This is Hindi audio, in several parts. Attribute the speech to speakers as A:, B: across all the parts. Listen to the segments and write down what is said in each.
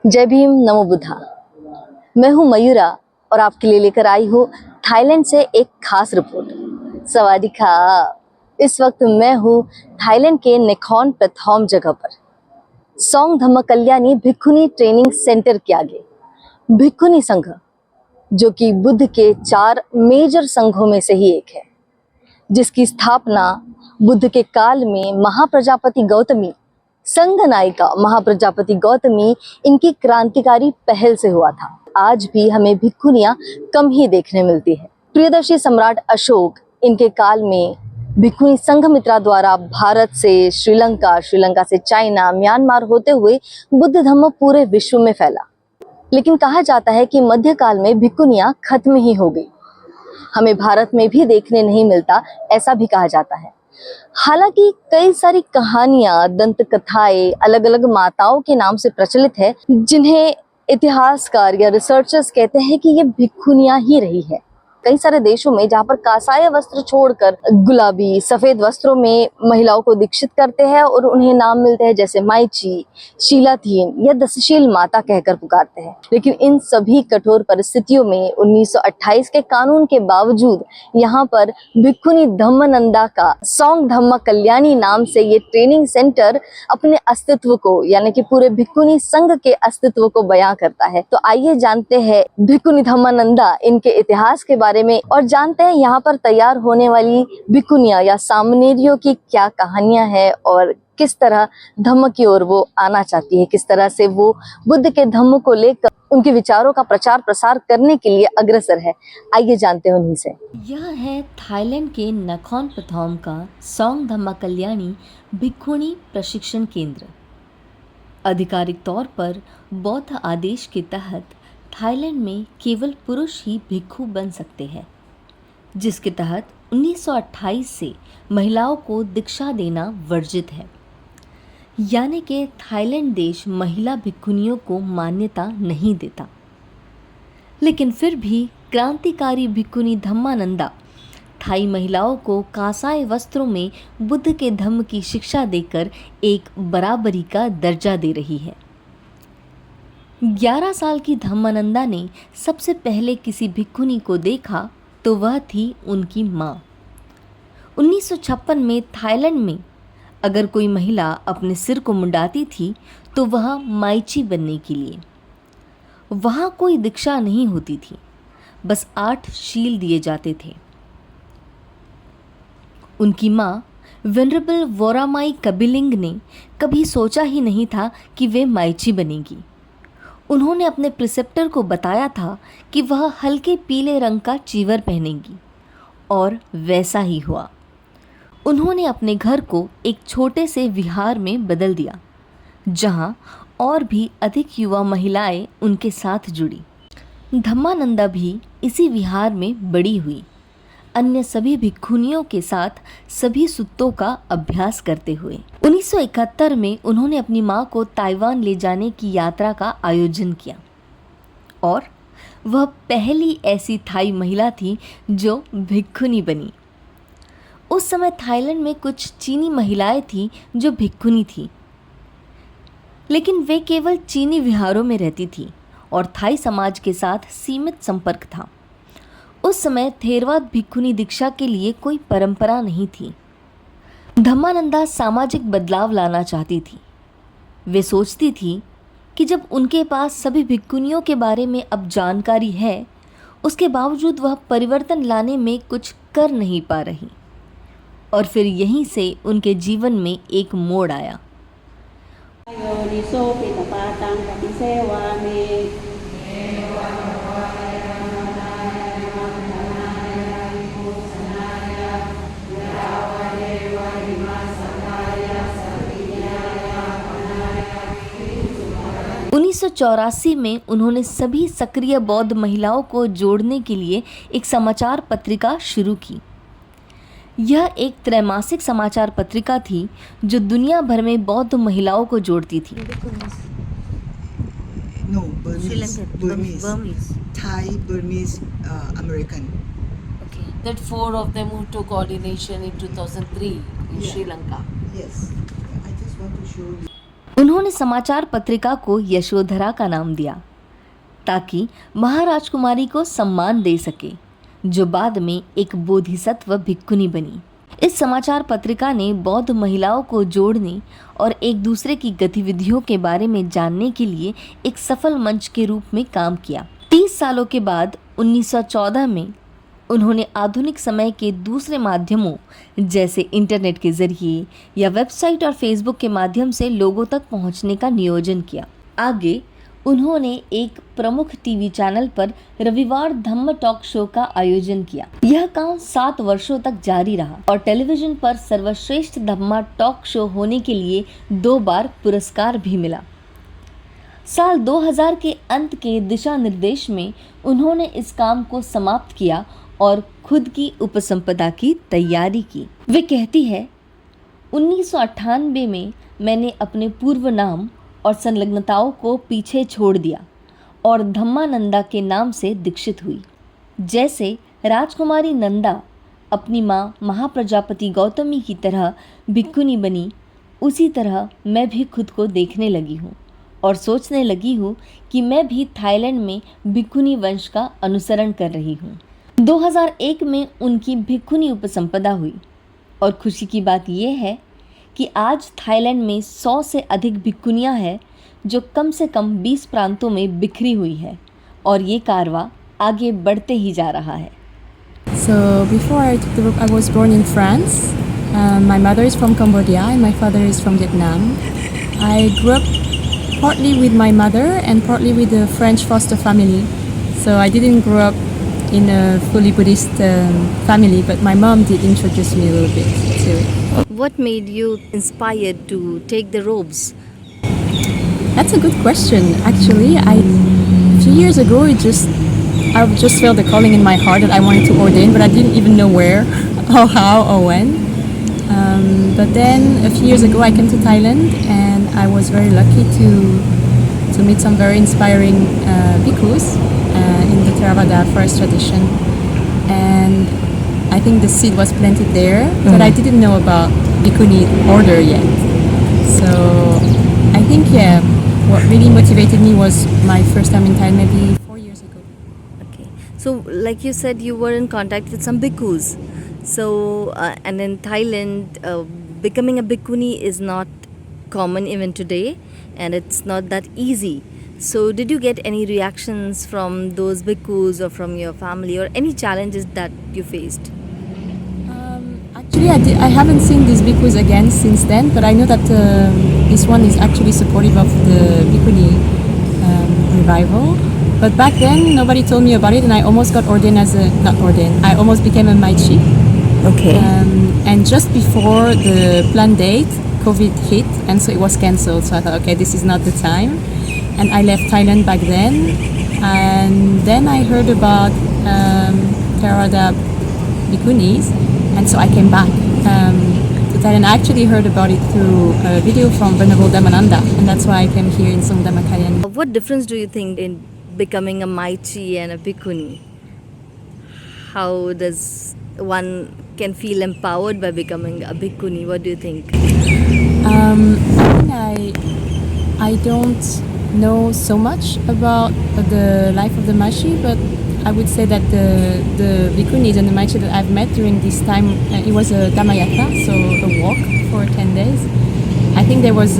A: जय भीम, नमो बुद्धा। मैं हूँ मयूरा और आपके लिए लेकर आई हूँ थाईलैंड से एक खास रिपोर्ट। सवादिका। इस वक्त मैं हूँ थाईलैंड के नेखॉन प्रथम जगह पर, सोंग धम्म कल्याणी भिक्खुनी ट्रेनिंग सेंटर के आगे। भिक्खुनी संघ, जो कि बुद्ध के 4 मेजर संघों में से ही एक है, जिसकी स्थापना बुद्ध के काल में महाप्रजापति गौतमी, संघ नायिका महाप्रजापति गौतमी, इनकी क्रांतिकारी पहल से हुआ था। आज भी हमें भिक्खुनियां कम ही देखने मिलती है। प्रियदर्शी सम्राट अशोक, इनके काल में भिक्खुनी संघमित्रा द्वारा भारत से श्रीलंका, श्रीलंका से चाइना, म्यांमार होते हुए बुद्ध धर्म पूरे विश्व में फैला। लेकिन कहा जाता है कि मध्यकाल में भिक्खुनियां खत्म ही हो गई। हमें भारत में भी देखने नहीं मिलता, ऐसा भी कहा जाता है। हालांकि कई सारी कहानियां, दंत कथाएं अलग अलग माताओं के नाम से प्रचलित है, जिन्हें इतिहासकार या रिसर्चर्स कहते हैं कि ये भिक्खुनियां ही रही है। कई सारे देशों में जहाँ पर कासाय वस्त्र छोड़कर गुलाबी सफेद वस्त्रों में महिलाओं को दीक्षित करते हैं और उन्हें नाम मिलते हैं, जैसे माइची, शीलाधीन या दशशील माता कहकर पुकारते हैं। लेकिन इन सभी कठोर परिस्थितियों में 1928 के कानून के बावजूद यहाँ पर भिक्खुनी धम्मानंदा का सोंग धम्म कल्याणी नाम से ये ट्रेनिंग सेंटर अपने अस्तित्व को, यानी कि पूरे भिक्खुनी संघ के अस्तित्व को बयां करता है। तो आइए जानते हैं भिक्खुनी धम्मानंदा, इनके इतिहास के बारे में, और जानते हैं यहाँ पर तैयार होने वाली भिक्खुनियां या सामनेरियों की क्या कहानियां हैं और किस तरह धम्म की ओर वो आना चाहती है, किस तरह से वो बुद्ध के धम्म को लेकर उनके विचारों का प्रचार प्रसार करने के लिए अग्रसर है। आइए जानते हैं उन्हीं से।
B: यह है थाईलैंड के नखॉन प्रथम का सोंग धम्म कल्याणी भिक्खुनी प्रशिक्षण केंद्र। आधिकारिक तौर पर बौद्ध आदेश के तहत थाईलैंड में केवल पुरुष ही भिक्खु बन सकते हैं, जिसके तहत 1928 से महिलाओं को दीक्षा देना वर्जित है। यानी कि थाईलैंड देश महिला भिक्खुनियों को मान्यता नहीं देता। लेकिन फिर भी क्रांतिकारी भिक्खुनी धम्मानंदा थाई महिलाओं को कांसाय वस्त्रों में बुद्ध के धम्म की शिक्षा देकर एक बराबरी का दर्जा दे रही है। 11 साल की धम्मानंदा ने सबसे पहले किसी भिक्खुनी को देखा तो वह थी उनकी माँ। 1956 में थाईलैंड में अगर कोई महिला अपने सिर को मुंडाती थी तो वह माइची बनने के लिए। वहाँ कोई दीक्षा नहीं होती थी, बस 8 शील दिए जाते थे। उनकी माँ वेनरेबल वोरामाई कबिलिंग ने कभी सोचा ही नहीं था कि वे माइची बनेगी। उन्होंने अपने प्रिसेप्टर को बताया था कि वह हल्के पीले रंग का चीवर पहनेगी, और वैसा ही हुआ। उन्होंने अपने घर को एक छोटे से विहार में बदल दिया, जहां और भी अधिक युवा महिलाएं उनके साथ जुड़ी। धम्मानंदा भी इसी विहार में बड़ी हुई, अन्य सभी भिक्खुनियों के साथ सभी सुत्तों का अभ्यास करते हुए। 1971 में उन्होंने अपनी मां को ताइवान ले जाने की यात्रा का आयोजन किया, और वह पहली ऐसी थाई महिला थी जो भिक्खुनी बनी। उस समय थाईलैंड में कुछ चीनी महिलाएं थीं जो भिक्खुनी थीं, लेकिन वे केवल चीनी विहारों में रहती थीं और थाई समाज के साथ सीमित संपर्क था। उस समय थेरवाद भिक्खुनी दीक्षा के लिए कोई परंपरा नहीं थी। धम्मानंदा सामाजिक बदलाव लाना चाहती थी। वे सोचती थी कि जब उनके पास सभी भिक्खुनियों के बारे में अब जानकारी है, उसके बावजूद वह परिवर्तन लाने में कुछ कर नहीं पा रही। और फिर यहीं से उनके जीवन में एक मोड़ आया। उन्नीस 1984 में उन्होंने सभी सक्रिय बौद्ध महिलाओं को जोड़ने के लिए एक समाचार पत्रिका शुरू की। यह एक त्रैमासिक समाचार पत्रिका थी जो दुनिया भर में बौद्ध महिलाओं को जोड़ती थी।
C: No, Burmese. Thai, Burmese, American.
D: Okay. That 4 of them who took ordination in 2003 in Sri Lanka.
C: Yes. I just want to show you.
B: उन्होंने समाचार पत्रिका को यशोधरा का नाम दिया ताकि महाराजकुमारी को सम्मान दे सके, जो बाद में एक बोधिसत्व भिक्खुनी बनी। इस समाचार पत्रिका ने बौद्ध महिलाओं को जोड़ने और एक दूसरे की गतिविधियों के बारे में जानने के लिए एक सफल मंच के रूप में काम किया। 30 सालों के बाद 1914 में उन्होंने आधुनिक समय के दूसरे माध्यमों जैसे इंटरनेट के जरिए या वेबसाइट और फेसबुक के माध्यम से लोगों तक पहुंचने का नियोजन किया। आगे उन्होंने एक प्रमुख टीवी चैनल पर रविवार धम्म टॉक शो का आयोजन किया। यह काम 7 वर्षों तक जारी रहा और टेलीविजन पर सर्वश्रेष्ठ धम्मा टॉक शो होने के लिए 2 बार पुरस्कार भी मिला। साल 2000 के अंत के दिशा निर्देश में उन्होंने इस काम को समाप्त किया और खुद की उपसंपदा की तैयारी की। वे कहती है, 1998 में मैंने अपने पूर्व नाम और संलग्नताओं को पीछे छोड़ दिया और धम्मानंदा के नाम से दीक्षित हुई। जैसे राजकुमारी नंदा अपनी माँ महाप्रजापति गौतमी की तरह भिक्खुनी बनी, उसी तरह मैं भी खुद को देखने लगी हूँ और सोचने लगी हूँ कि मैं भी थाईलैंड में भिक्खुनी वंश का अनुसरण कर रही हूँ। 2001 में उनकी भिक्खुनी उपसंपदा हुई और खुशी की बात यह है कि आज थाईलैंड में 100 से अधिक भिक्खुनियाँ हैं जो कम से कम 20 प्रांतों में बिखरी हुई है और ये कारवां आगे बढ़ते ही जा रहा है।
E: So before I took the rope, I was born in France. My mother is from Cambodia and my father is from Vietnam. I grew up partly with my mother and partly with a French foster family. So I didn't grow up in a fully Buddhist family, but my mom did introduce me a little bit to it.
A: What made you inspired to take the robes?
E: That's a good question. Actually, a few years ago, I just felt the calling in my heart that I wanted to ordain, but I didn't even know where, or how, or when. But then a few years ago, I came to Thailand, and I was very lucky to meet some very inspiring bhikkhus in the Theravada forest tradition, and I think the seed was planted there, but I didn't know about bhikkhuni order yet. So I think what really motivated me was my first time in Thailand, maybe 4 years ago.
A: Okay. So, like you said, you were in contact with some bhikkhus. So, and in Thailand, becoming a bhikkhuni is not common even today, and it's not that easy. So, did you get any reactions from those bhikkhus or from your family, or any challenges that you faced?
E: Actually, I haven't seen these bhikkhus again since then, but I know that this one is actually supportive of the bhikkhuni revival. But back then, nobody told me about it, and I almost got ordained I almost became a Maichi.
A: Okay.
E: And just before the planned date, COVID hit, and so it was cancelled. So I thought, okay, this is not the time. And I left Thailand back then. And then I heard about Theravada bhikkhunis, and so I came back to Thailand. I actually heard about it through a video from Venerable Dhammananda, and that's why I came here in Song Dhammakaya.
A: What difference do you think in becoming a Maichi and a bhikkhuni? How does one can feel empowered by becoming a bhikkhuni? What do you think?
E: I don't know so much about the life of the Maichi, but I would say that the bhikkhunis and the Maichi that I've met during this time, it was a Dhammayatra, so a walk for 10 days. I think there was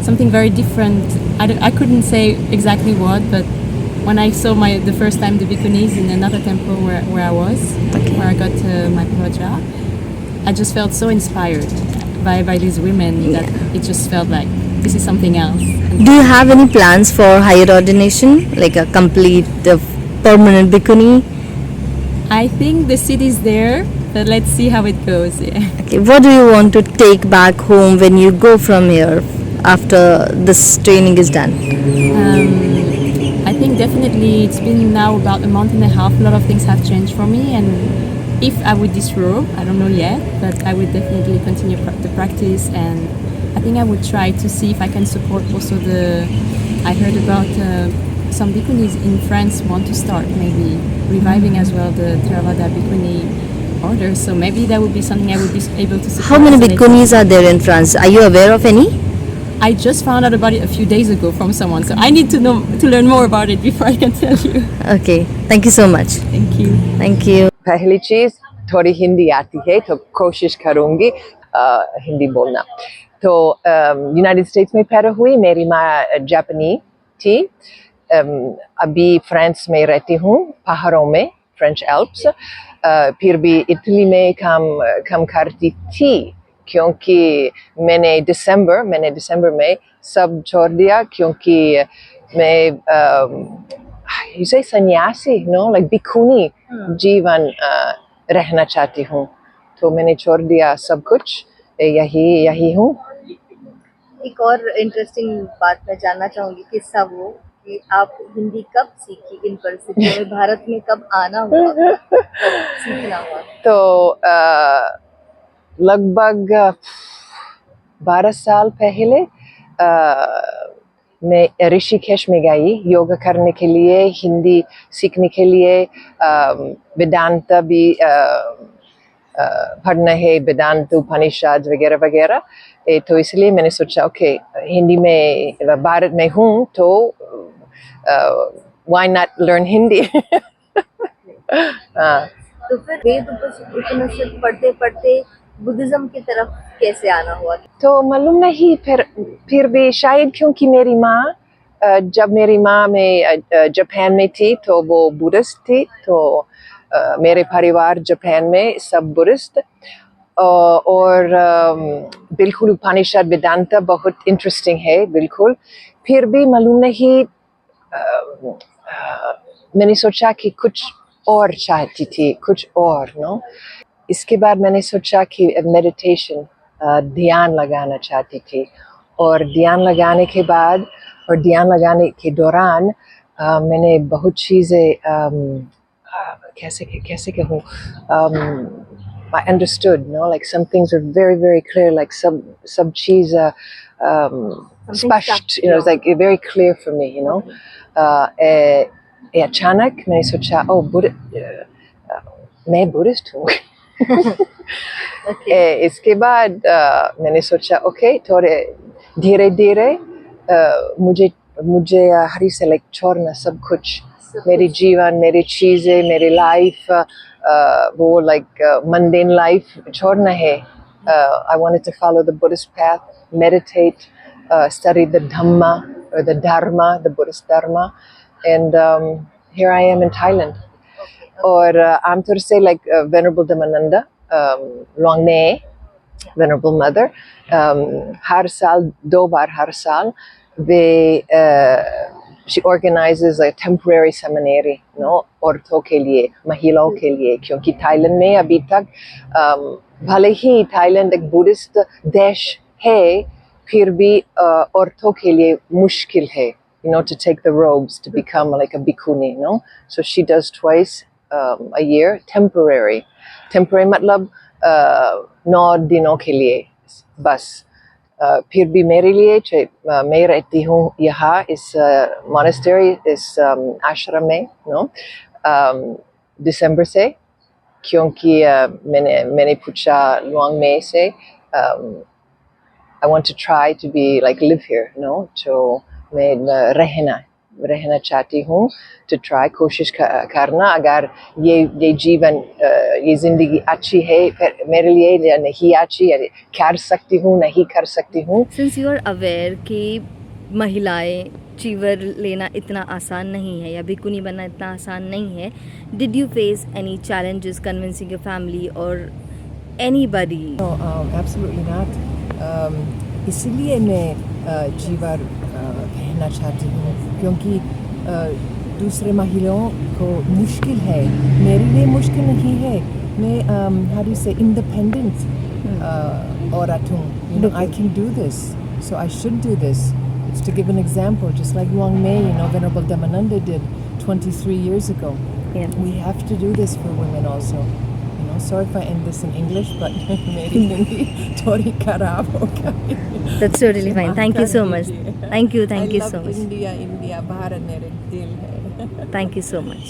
E: something very different. I couldn't say exactly what, but when I saw the first time the bhikkhunis in another temple where I was, where I got my puja, I just felt so inspired by these women that it just felt like this is something else.
A: Do you have any plans for higher ordination, like a complete permanent bhikkhuni?
E: I think the seed is there, but let's see how it goes. Yeah.
A: Okay, what do you want to take back home when you go from here after this training is done?
E: I think definitely it's been now about a month and a half. A lot of things have changed for me, and if I would disrobe, I don't know yet, but I would definitely continue the practice, and I think I would try to see if I can support also I heard about some bhikkhunis in France want to start maybe reviving as well the Theravada bhikkhuni order, so maybe that would be something I would be able to support.
A: How many
E: as an
A: bhikkhunis are there in France? Are you aware of any?
E: I just found out about it a few days ago from someone, so I need to learn more about it before I can tell you.
A: Okay, thank you so much.
E: Thank you.
A: Thank you.
F: पहली चीज़ थोड़ी हिंदी आती है तो कोशिश करूँगी हिंदी बोलना. तो यूनाइटेड स्टेट्स में पैदा हुई. मेरी माँ जापानी थी. अभी फ्रांस में रहती हूँ, पहाड़ों में, फ्रेंच एल्प्स. फिर भी इटली में काम करती थी क्योंकि मैंने दिसंबर में सब छोड़ दिया क्योंकि मैं you say सन्यासी, no, like भिक्षुनी जीवन रहना चाहती हूँ. तो मैंने छोड़ दिया सब कुछ. यही हूँ.
A: एक और इंटरेस्टिंग बात मैं जानना चाहूंगी, किस्सा वो कि आप हिंदी कब सीखी, इन परिस्थितियों में भारत में कब आना हुआ, कब सीखना हुआ?
F: तो लगभग 12 साल पहले मैं ऋषिकेश में गई योगा करने के लिए, हिंदी सीखने के लिए. वेदांत भी पढ़ना है, वेदांत उपनिषद वगैरह वगैरह. तो इसलिए मैंने सोचा ओके, हिंदी में भारत में हूँ तो why not learn हिंदी.
A: तो फिर वेद उपनिषद पढ़ते पढ़ते बुद्धिज्म की तरफ कैसे आना हुआ?
F: तो मालूम नहीं, फिर भी शायद क्योंकि मेरी माँ, जब मेरी माँ में जापान में थी तो वो बुद्धिस्ट थी. तो मेरे परिवार जापान में सब बुद्धिस्ट. और बिल्कुल उपनिषद वेदांत बहुत इंटरेस्टिंग है बिल्कुल. फिर भी मालूम नहीं, मैंने सोचा कि कुछ और चाहती थी, कुछ और, नो. इसके बाद मैंने सोचा कि मेडिटेशन, ध्यान लगाना चाहती थी. और ध्यान लगाने के बाद और ध्यान लगाने के दौरान मैंने बहुत चीज़ें कैसे कहूँ, I understood, no, like some things are very very clear, like some चीज़ स्पष्ट, you know, it's like very clear for me, you know. अचानक मैंने सोचा मैं बुद्धिस्ट हूँ. इसके बाद मैंने सोचा ओके, थोड़े धीरे धीरे मुझे हरी से लाइक छोड़ना सब कुछ, मेरी जीवन, मेरी चीज़ें, मेरी लाइफ, वो लाइक mundane लाइफ छोड़ना है. I wanted to follow the Buddhist path, meditate, study the Dhamma or the Dharma, the Buddhist Dharma, and here I am in Thailand. और आमतौर से like Venerable Dhammananda, Luang Ne, Venerable Mother, हर साल 2 बार हर साल वे she organizes a temporary seminary, no, औरतों के लिए, महिलाओं के लिए, क्योंकि थाईलैंड में अभी तक भले ही थाईलैंड एक बुद्धिस्ट देश है, फिर भी औरतों के लिए मुश्किल है, you know, to take the robes to become like a bhikkhuni, no. So she does twice a year, temporary मतलब 9 दिनों के लिए बस. फिर भी मेरे लिए, मैं रहती हूँ यहाँ इस monastery, इस आश्रम में, no, दिसंबर से, क्योंकि मैंने पूछा लुआंग में से, I want to try to be like live here, no, तो मैं रहना चाहती हूँ, to try, कोशिश करना, अगर ये जीवन, ये जिंदगी अच्छी है मेरे लिए या नहीं अच्छी, कर सकती हूँ नहीं कर सकती हूँ.
B: Since you are aware कि महिलाएं चीवर लेना इतना आसान नहीं है या भिक्षुनी बनना इतना आसान नहीं है, did you face any challenges convincing your family or anybody?
F: No, absolutely not. इसीलिए मैं जीवर कहना चाहती हूँ, क्योंकि दूसरे महिलाओं को मुश्किल है, मेरे लिए मुश्किल नहीं है. मैं how do you say, independent औरत हूँ. You know, I can do this, so I should do this. It's to give an example, just like Luang Mei, you know, Venerable Dhammananda did 23 years ago.
B: Yeah.
F: We have to do this for women also. You know, sorry if I end this in English, but मेरी हिंदी थोड़ी खराब हो गई.
B: That's totally fine. Thank you so much. Thank you so much.
F: India, Bharat मेरे दिल है.
B: Thank you so much.